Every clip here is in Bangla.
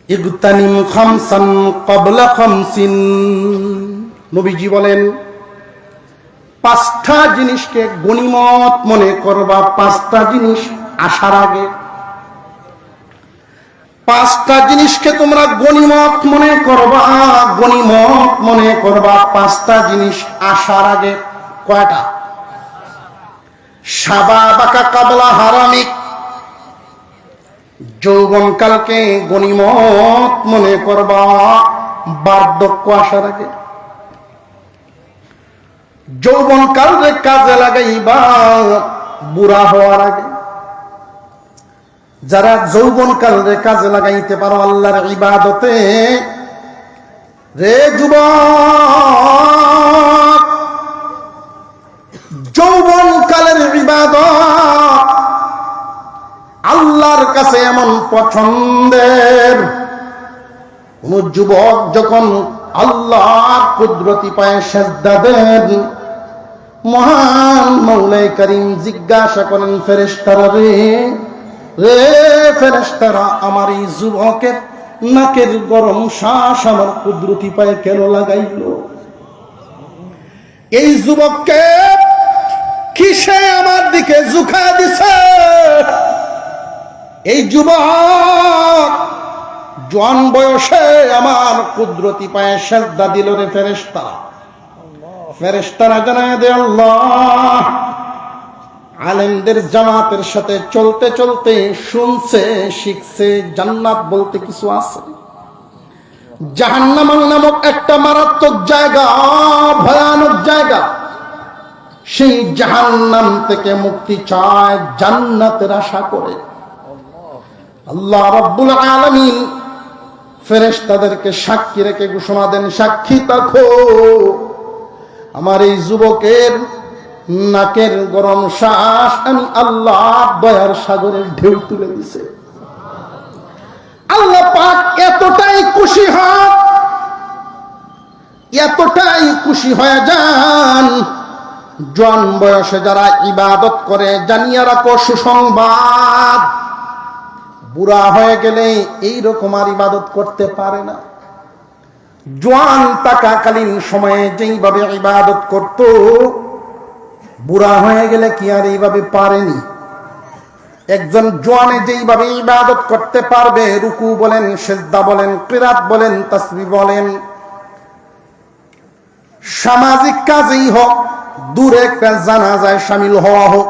ইগতানিম খামসান ক্বাবলা খামসিন। নবীজি বলেন, পাঁচটা জিনিসকে গনিমত মনে করবা পাঁচটা জিনিস আসার আগে। পাঁচটা জিনিসকে তোমরা গনিমত মনে করবা, গনিমত মনে করবা পাঁচটা জিনিস আসার আগে। কয়টা? শাবাবাকা ক্বাবলা হারামিক, যৌবনকালকে গনিমত মনে করবা বার্ধক্য আসার আগে। যৌবনকালকে কাজে লাগাইবা বুড়া হওয়ার আগে। যারা যৌবনকালকে কাজে লাগাইতে পারো আল্লাহর ইবাদতে, রে যুবক, যৌবনকালের ইবাদত আল্লাহর কাছে এমন পছন্দের। কোন যুবক যখন আল্লাহর কুদরতি পায়ে সেজদা দেন, মহান মৌলাই করিম জিজ্ঞাসা করেন ফেরেশতারা, রে ফেরেশতারা, আমার এই যুবকের নাকের গরম শ্বাস আমার কুদরতি পায়ে কেন লাগাইল? এই যুবককে কিসে আমার দিকে ঝুঁকা দিছে? এই যুবক জোয়ান বয়সে আমার কুদরতি পায়ে সেজদা দিল রে ফেরেশতারা। ফেরেশতারা জানায় দে, আল্লাহ আলেমদের জামাতের সাথে চলতে চলতে শুনছে, শিখছে জান্নাত বলতে কিছু আছে, জাহান্নাম নামক একটা মারাত্মক জায়গা, ভয়ানক জায়গা। সেই জাহান্নাম থেকে মুক্তি চায়, জান্নাতের আশা করে। আল্লাহ রাব্বুল আলামিন ফেরেশতাদেরকে সাক্ষী রেখে ঘোষণা দেন, সাক্ষী থাকো, আমার এই যুবকের নাকের গরম শ্বাস আমি আল্লাহ দয়ার সাগরের ঢেউ তুলে দিছে। আল্লাহ পাক এতটাই খুশি হন, এতটাই খুশি হয়ে যান, জোয়ান বয়সে যারা ইবাদত করে জানিয়ে রাখো সুসংবাদ, বুড়া হয়ে গেলে এইরকম আর ইবাদত করতে পারে না। জোয়ান থাকাকালীন সময়ে যেইভাবে ইবাদত করত, বুড়া হয়ে গেলে কি আর এইভাবে পারেনি? একজন জোয়ানে যেইভাবে ইবাদত করতে পারবে, রুকু বলেন, সিজদা বলেন, কিরাত বলেন, তাসবিহ বলেন, সামাজিক কাজেই হোক, দূরে একটা জানাজায় শামিল হওয়া হোক,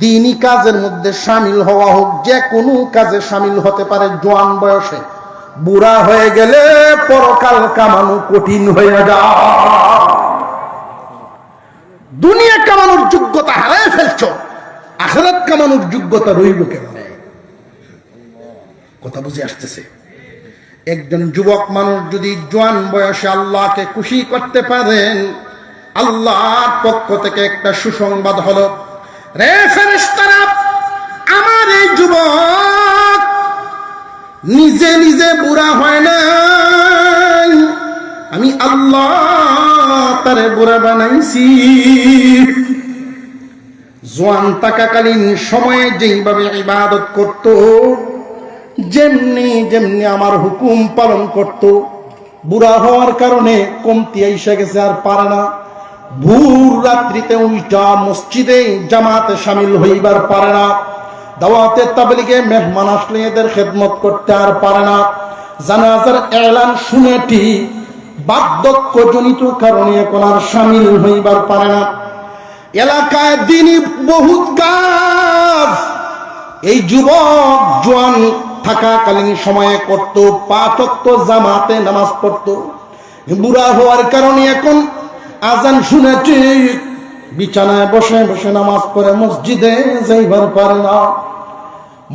দ্বীনি কাজের মধ্যে শামিল হওয়া হোক, যে কোনো কাজে শামিল হতে পারে জোয়ান বয়সে। বুড়া হয়ে গেলে পরকাল কামানো কঠিন হয়ে যায়। দুনিয়া কামানোর যোগ্যতা হারায় ফেলছ, আখিরাত কামানোর যোগ্যতা রইল কেমনে? কথা বুঝে আসতেছে? একজন যুবক মানুষ যদি জোয়ান বয়সে আল্লাহকে খুশি করতে পারেন, আল্লাহর পক্ষ থেকে একটা সুসংবাদ হলো, রে ফেরেশতারা, আমার এই যুবক নিজে নিজে বুড়া হয় নাই, আমি আল্লাহ তারে বুড়া বানাইছি। জোয়ান থাকাকালীন সময়ে যেইভাবে ইবাদত করত, যেমনি যেমনি আমার হুকুম পালন করত, বুড়া হওয়ার কারণে কমতি এসে গেছে, আর পারে না। ভোর রাত্রিতে উল্টা মসজিদে জামাতে শামিল হইবার পারে না। দাওয়াতে তাবলীগে মেহমান আসলে এদের খেদমত করতে আর পারে না। জানাজার এলান শুনেটি বার্ধক্যজনিত কারণে এখন আর শামিল হইবার পারে না। এলাকায় দিনই বহুত কাজ এই যুবক জোয়ান থাকাকালীন সময়ে করত, 5 ওয়াক্ত জামাতে নামাজ পড়ত। বুড়া হওয়ার কারণে এখন আজান শুনে ঠিক বিছানায় বসে বসে নামাজ পড়ে, মসজিদে যাইবার পারে না।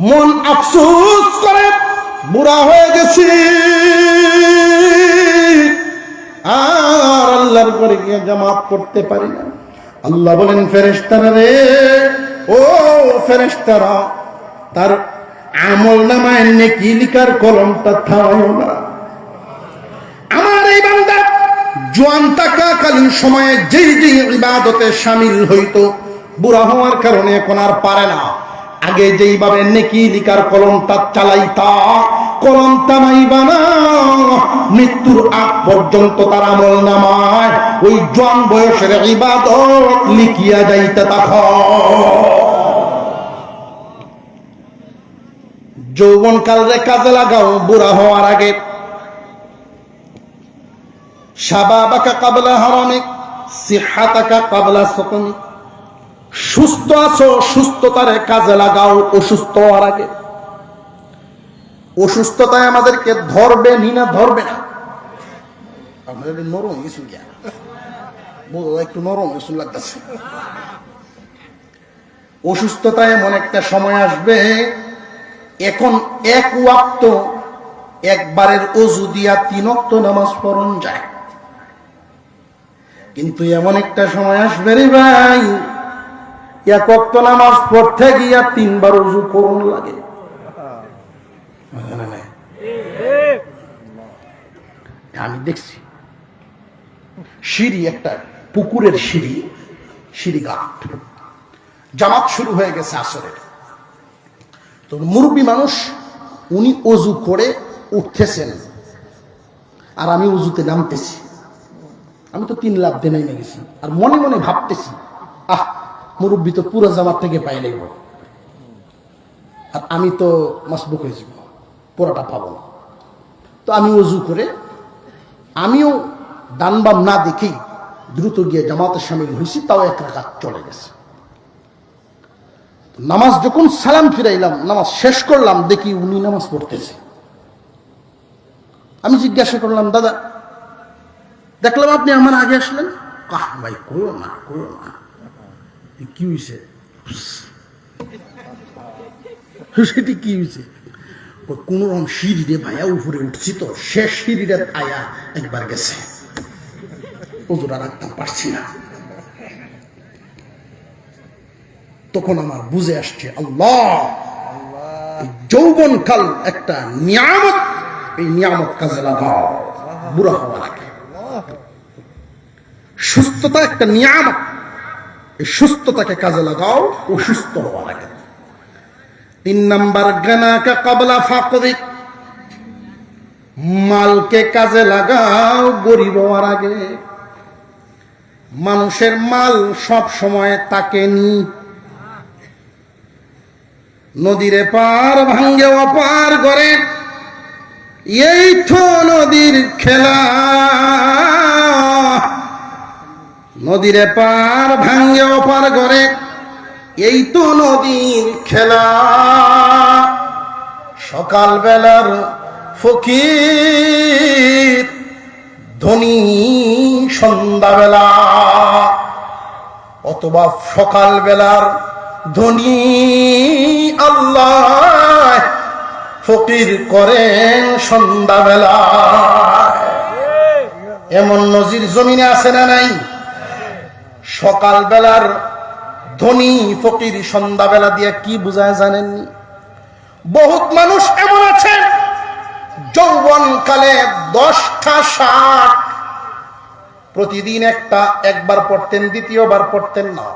মন আফসোস করে, বুড়া হয়ে গেছি, আর আল্লাহর ঘরে গিয়ে জামাত পড়তে পারি না। আল্লাহ বলেন, ফেরেশতারা রে, ও ফেরেশতারা, তার আমল নামায় নেকি লিখার কলমটা থামাও না। আমার এই বান্দা জোয়ান থাকাকালীন সময়ে যেই যেই ইবাদতে শামিল হইতো, বুড়া হওয়ার কারণে এখন আর পারে না। আগে যেইভাবে নেকি লিখার কলমটা চালাইতা, কলম থামাইবা না, মৃত্যুর আগ পর্যন্ত তার আমল নামায় ওই জোয়ান বয়সের ইবাদত লিখিয়া যাইতে থাকো। যৌবন কালরে কাজে লাগাও বুড়া হওয়ার আগে। শাবাবাকা ক্বাবলা হারামিক, সিহহাতাকা ক্বাবলা সুকমিক। সুস্থ আছো, সুস্থতারে কাজে লাগাও অসুস্থ হওয়ার আগে। অসুস্থতায় আমাদেরকে ধরবে না ধরবে না? আপনাদের নরম কিছু গিয়া একটু নরম কিছু লাগতেছে। অসুস্থতায় এমন একটা সময় আসবে, এখন এক ওয়াক্ত একবারের ওযু দিয়া 3 ওয়াক্ত নামাজ পড়ন যায়, কিন্তু এমন একটা সময় আসবে রে ভাই, এক ওয়াক্ত নামাজ পড়তে গিয়া 3 বার ওযু করুন লাগে। আমি দেখছি সিঁড়ি, একটা পুকুরের সিঁড়ি ঘাট, জামাত শুরু হয়ে গেছে আসরের। তো মুরব্বী মানুষ, উনি ওযু করে উঠতেছেন আর আমি ওযুতে নামতেছি। আমি তো 3 লাফ দিয়ে নেমে গেছি আর মনে মনে ভাবতেছি, মুরব্বী তো পুরো জামাত থেকে পাই নেব, আর আমি তো মাসবুক হয়ে যাব, পুরোটা পাবো না। তো আমি ওযু করে আমিও ডান বাম না দেখেই দ্রুত গিয়ে জামাতে শামিল হয়েছি, তাও 1 রাকাত চলে গেছে। নামাজ যখন সালাম ফিরাইলাম, নামাজ শেষ করলাম, দেখি উনি নামাজ পড়তেছে। আমি জিজ্ঞাসা করলাম, দাদা দেখলাম আপনি আমার আগে আসলেন। ভাই কইও না কি হয়েছে, সেটি কি হয়েছে? কোন রকম সিঁড়িরে ভাইয়া উপরে উঠছি, তো শেষ সিঁড়িটা আয়া একবার গেছে, ওজোরা রাখতে পারছি না। তখন আমার বুঝে আসছে, আল্লাহ যৌবন কাল একটা নিয়ামত, এই নিয়ামত কাজে লাগাও বুড়া হওয়ার আগে। সুস্থতা একটা নিয়ামত, এই সুস্থতাকে কাজে লাগাও অসুস্থ হওয়ার আগে। 3 নাম্বার, গানাকা ক্বাবলা ফাকরিক, মালকে কাজে লাগাও গরিব হওয়ার আগে। মানুষের মাল সব সময় তাকে নি, নদীরে পার ভাঙ্গে অপার করে, এই তো নদীর খেলা। নদীরে পার ভাঙ্গে অপার করে, এই তো নদীর খেলা। সকাল বেলার ফকির, ধনী সন্ধ্যাবেলা, অথবা সকাল বেলার ধনী আল্লাহ ফকির করেন সন্ধ্যাবেলা। এমন নজির জমিনে আছে না নাই? সকাল বেলার ধনী ফকির সন্ধ্যাবেলা দিয়ে কি বোঝায় জানেননি? বহুত মানুষ এমন আছেন যৌবন কালে 10টা শাক প্রতিদিন একবার পড়তেন, দ্বিতীয়বার পড়তেন না,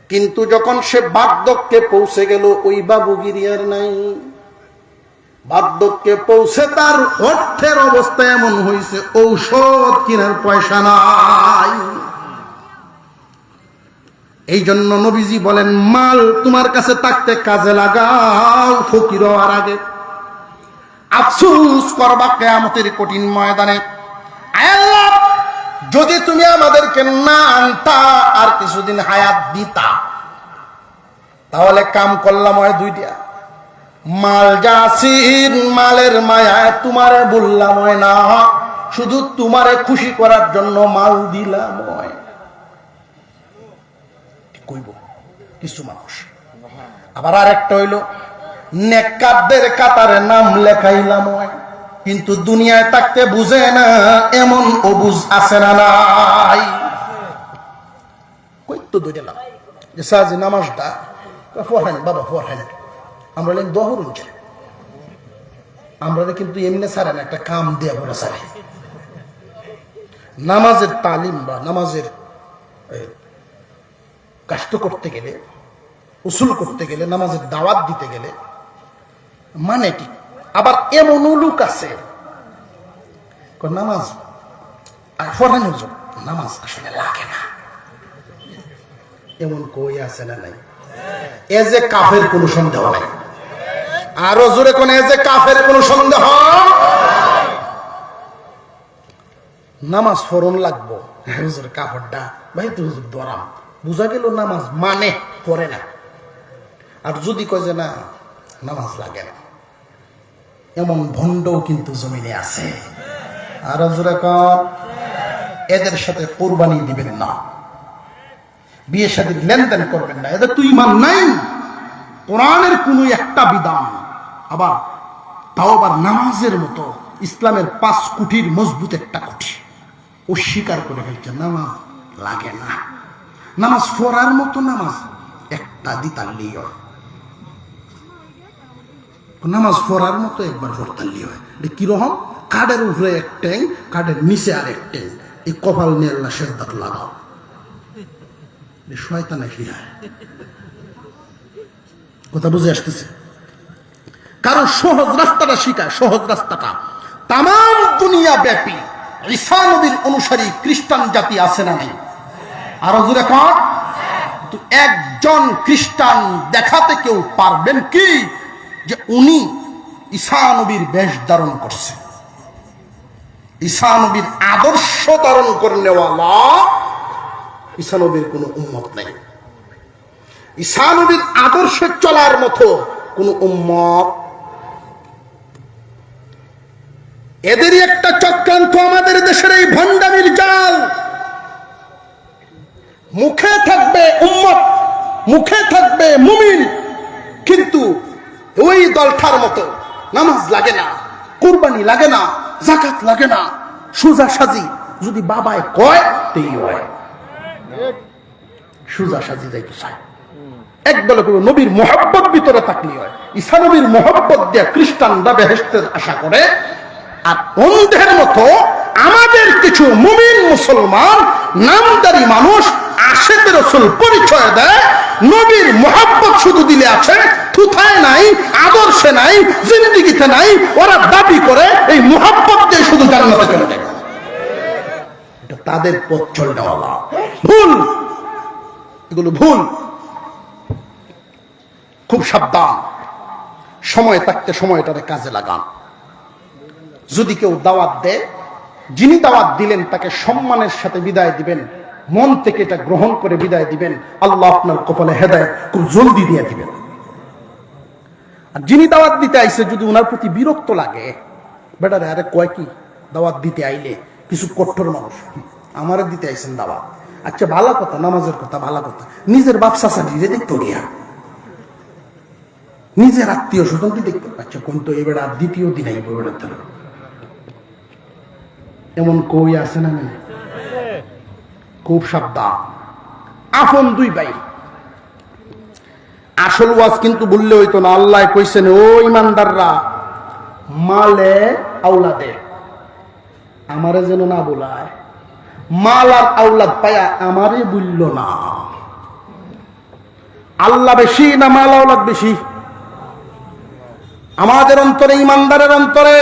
কিন্তু যখন সে বার্ধক্যে পৌঁছে গেল, ওই বাবুগিরি আর নাই। বার্ধক্যে পৌঁছে তার অর্থের অবস্থা এমন হয়েছে, ঔষধ কেনার পয়সা নাই। এই জন্য নবীজি বলেন, মাল তোমার কাছে থাকতে কাজে লাগাও ফকির হওয়ার আগে। আফসোস করবা কিয়ামতের কঠিন ময়দানে, আল্লাহ যদি তুমি আমাদেরকে না আনতা, আর কিছুদিন হায়াত দিতা, তাহলে কাম করলাম হয় 2টা। মাল যাসির, মালের মায়া তোমারে বললাম হয় না, শুধু তোমারে খুশি করার জন্য মাল দিলাম হয়। কইব কিছু মানুষ। আবার আরেকটা হইল, নেককারদের কাতারে নাম লেখাইলাম হয়, কিন্তু দুনিয়ায় থাকতে বুঝে না, এমন অবুঝ আছে না নাই? কই তো দিলাম যে সাজি নামাজটা পড়েন বাবা, পড়েন, আমরা দহরুন চাই, আমরা কিন্তু এমনি ছাড়েন, একটা কাম দিয়ে বলে ছাড়ে। নামাজের তালিম বা নামাজের কাষ্ট করতে গেলে, উসুল করতে গেলে, নামাজের দাওয়াত দিতে গেলে, মানে কি আবার এমনও লোক আছে নামাজ পড়ানোর জন্য নামাজ আসলে লাগে না, এমন কই আছে না নাই? এ যে কাফের কোনো সন্দেহ নাই। আরো জোরে কোন এ যে কাফের কোনো সন্দেহ? নামাজ ফরন লাগবো হুজুর কাপড়টা ভাই তো হুজুর দরাম বুঝা গেল নামাজ মানে পড়ে না। আর যদি কয় যে না নামাজ লাগে না, এমন ভণ্ডও কিন্তু জমিনে আছে। আর জোরে কর, এদের সাথে কোরবানি দিবেন না, বিয়ে শাদীর লেনদেন করবেন না, এদের তো ঈমান নাই। কোরআনের কোন একটা বিধান আবার তাও আবার নামাজের মতো ইসলামের 5 কোটির মজবুত একটা কোটি অস্বীকার করে ফেলছে। নামাজ লাগে না, নামাজ পড়ার মতো নামাজ একটা দিতাল্লি হয়, নামাজ পড়ার মতো একবার পড়তাল্লি হয়। কিরকম? কাঠের উপরে এক ট্যাং, কাঠের নিচে আর এক ট্যাং, এই কপাল নিয়ে আল্লাহ সেজদাত লাগাও, শয়তানে শিখায়। কথা বুঝে আসতেছে? কারণ সহজ রাস্তাটা শিখায়, সহজ রাস্তাটা। তাম দুনিয়া ব্যাপী ঈসা নবীর অনুসারী খ্রিস্টান জাতি আছে না নেই? আরো জোরে কর। একজন খ্রিস্টান দেখাতে কেউ পারবেন কি যে উনি ঈসা নবীর বেশ ধারণ করছে, ঈসা নবীর আদর্শ ধারণ করে নেওয়ালা ঈসা নবীর কোন উম্মত নাই। ঈসা নবীর আদর্শে চলার মতো কোন উম্মত। এদেরই একটা চক্রান্ত আমাদের দেশের এই ভণ্ডামির জাল। মুখে থাকবে উম্মত, মুখে থাকবে মুমিন, কিন্তু ওই দলটার মতো নামাজ লাগে না, কুরবানি লাগে না, যাকাত লাগে না, সোজা সাজি যদি বাবায় কয় তেই হয়, সোজা সাজি যাইতে চায়। একদলে নবীর মোহাব্বত ভিতরে থাকলে হয়। ঈসা নবীর মোহাব্বত দিয়ে খ্রিস্টানরা বেহেশতের আশা করে। আর অন্ধের মতো আমাদের কিছু মুমিন মুসলমান নামদারি মানুষ আশেকে রাসূল পরিচয় দেয়, নবীর মোহাব্বত শুধু দিলে আছে, থুথায় নাই, আদর্শে নাই, জিন্দেগিতে নাই। ওরা দাবি করে এই মোহাব্বত দিয়ে শুধু জান্নাতে চলে যায়। এটা তাদের পথ চলনেওয়ালা ভুল, এগুলো ভুল। খুব সাবধান, সময় থাকতে সময়টারে কাজে লাগান। যদি কেউ দাওয়াত দেয়, যিনি দাওয়াত দিলেন তাকে সম্মানের সাথে বিদায় দিবেন, মন থেকে এটা গ্রহণ করে বিদায় দিবেন। আল্লাহ আপনার কপালে হেদায়েত খুব জলদি দিয়ে দিবেন। আর যিনি দাওয়াত দিতে আইছে যদি ওনার প্রতি বিরক্ত লাগে, বেটারে আরে কয় কি দাওয়াত দিতে আইলে কিছু কঠোর মানুষ, আমারে দিতে আইছেন দাওয়াত, আচ্ছা ভালো কথা, নামাজের কথা ভালো কথা, নিজের বাপ চাচা দিলে দেখতো গিয়া, নিজের আত্মীয় স্বজনকে দেখতে, আচ্ছা কোন তো এবার আর দ্বিতীয় দিন আইব বেড়ার ধরো, এমন কই আছে না? খুব সাবধান। আপন দুই ভাই, আসল ওয়াজ কিন্তু বললে হইতো না। আল্লাহ কইছেন, ও ইমানদাররা, মালে আওলাদে আমারে যেন না বলায়, মাল আর আওলাদ পায়া আমারে বলল না। আল্লাহ বেশি না মাল আওলাদ বেশি? আমাদের অন্তরে, ইমানদারের অন্তরে